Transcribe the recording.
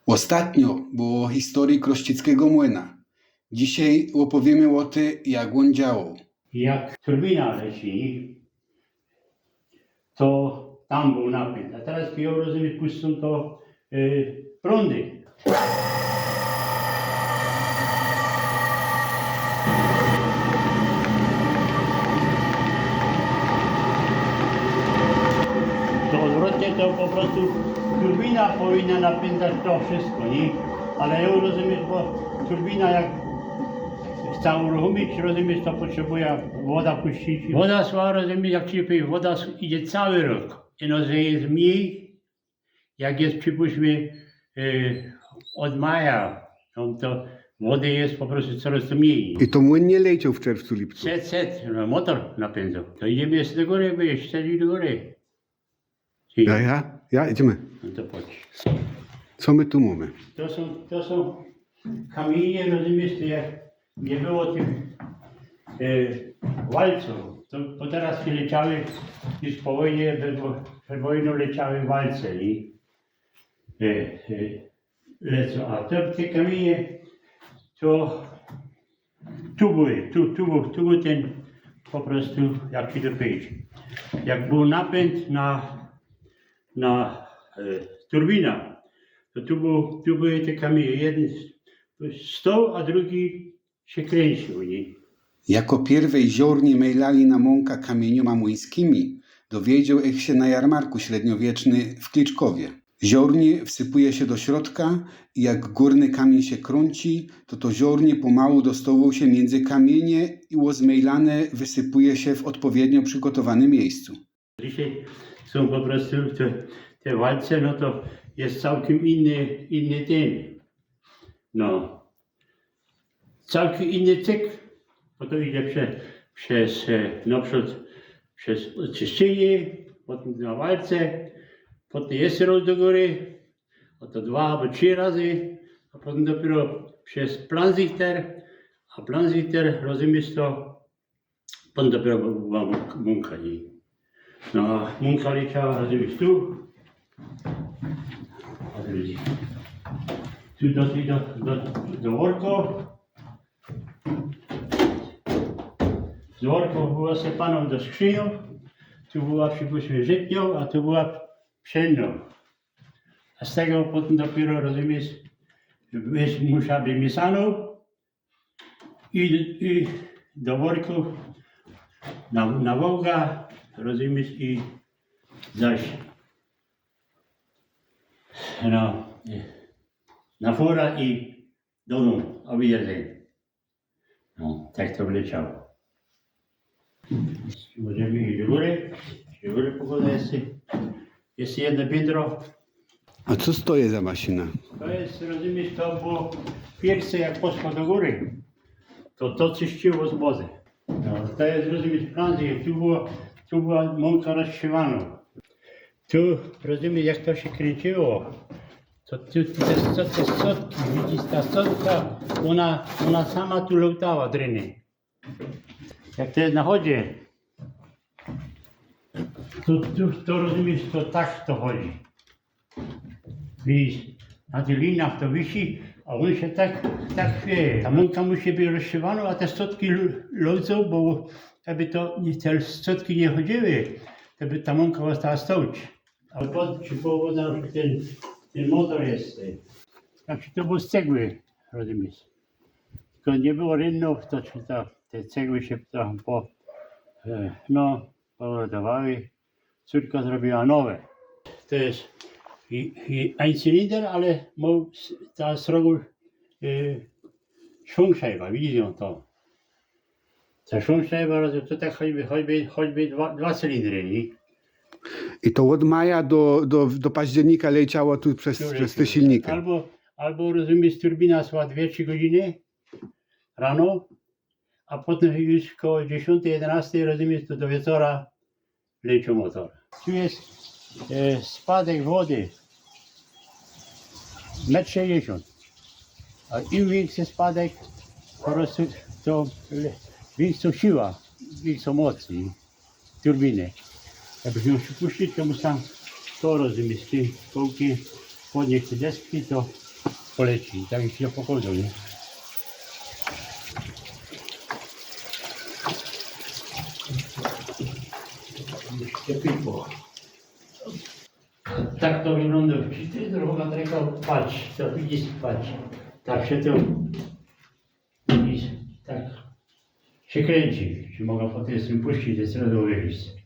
Ostatnio było o historii Krościeckiego Młyna. Dzisiaj opowiemy o tym, jak on działał. Jak turbina leci, to tam był napęd. A teraz, kiedy rozumiem, puszczą to prądy. To odwrotnie to po prostu turbina powinna napędzać to wszystko, nie? Ale ja rozumiem, bo turbina jak chce uruchomić, rozumiesz, to potrzebuje woda puścić. Woda szła, rozumiesz, jak ci powiem, woda idzie cały rok. Ino, że jest mniej, jak jest przypuśćmy od maja, to wody jest po prostu coraz to mniej. I to młyn nie leciał w czerwcu, lipcu. No, motor napędzał. To idziemy jeszcze do góry, bo jeszcze do góry. Ja? Idziemy. No to chodź. Co my tu mamy? To są kamienie, rozumiesz, to jak nie było tych walców, to teraz się leciały, już po wojnie, przed wojną leciały walce i lecą. A te kamienie, to tu były, tu był ten po prostu, jak ci to powiedzieć, jak był napęd na turbina, to tu były te kamienie, jeden stał, a drugi się kręcił. Nie? Jako pierwej ziorni mejlali na mąka kamienioma młyńskimi, dowiedział ich się na jarmarku średniowieczny w Kliczkowie. Ziornie wsypuje się do środka i jak górny kamień się krąci, to ziornie pomału dostało się między kamienie i łozmejlane wysypuje się w odpowiednio przygotowanym miejscu. Dzisiaj są po prostu te walce, no to jest całkiem inny ten. No. Całkiem inny cykl, bo to idzie przez oczyszczenie, potem na walce, potem jeszcze raz do góry, a to 2 albo 3 razy, a potem dopiero przez planzichter, a planzichter, rozumiesz to, potem dopiero była mąka. No, mąka leciała, rozumiesz, tu, tu do worku. Z worków była sypaną do skrzynią, tu była przypuśćmy żytnią, a tu była pszenną. A z tego potem dopiero, rozumiesz, musiała być mieszaną i do worków na wołga, rozumiesz, i zaś no, na fura i do domu, a widzę. No, tak to wleciało. Możemy iść do góry pogoda jest jedno piętro. A co stoi za maszyna? To jest, rozumiesz, to było pierwsze jak poszło do góry, to czyściło z wody. No, to jest, rozumiesz, prędzej, tu była mąka rozsiewana. Tu, rozumiesz, jak to się kręciło, to tu te sotki, widzisz, ta sotka, ona sama tu lutała dryny. Jak to jest na chodzie, to rozumiesz, to tak to chodzi. Widzisz, na tych linach to wisi, a on się tak chwieje. Ta mąka musi być rozsiewana, a te sotki lecą, bo aby te sotki nie chodziły, to by ta mąka została stać. A po ten motor jest, jak to było z cegły, rozumiesz. Tylko nie było rynnów, to te cegły się tam porodowały. Córka zrobiła nowe. To jest ein cylinder, ale ta z rogu Schwungscheibe, widzicie to. Ta Schwungscheibe, to tak choćby 2 cylindry, nie? I to od maja do października leciało tu przez te silniki. Albo rozumiesz, turbina szła 2-3 godziny rano, a potem już koło 10-11, rozumiesz, to do wieczora leciał motor. Tu jest spadek wody 1,60 m. A im większy spadek, po prostu to większa siła, większa moc turbiny. Jakbyśmy się puścić, to muszę to rozumieć, te kołki, podnieść te deski, to poleci, tak i się pochodzą, nie? Tak to wygląda w czystej droga, tylko patrz, to widzisz, patrz. Tak się to, widzisz, tak się kręci. Czy mogę potem z tym puścić, to jest radość.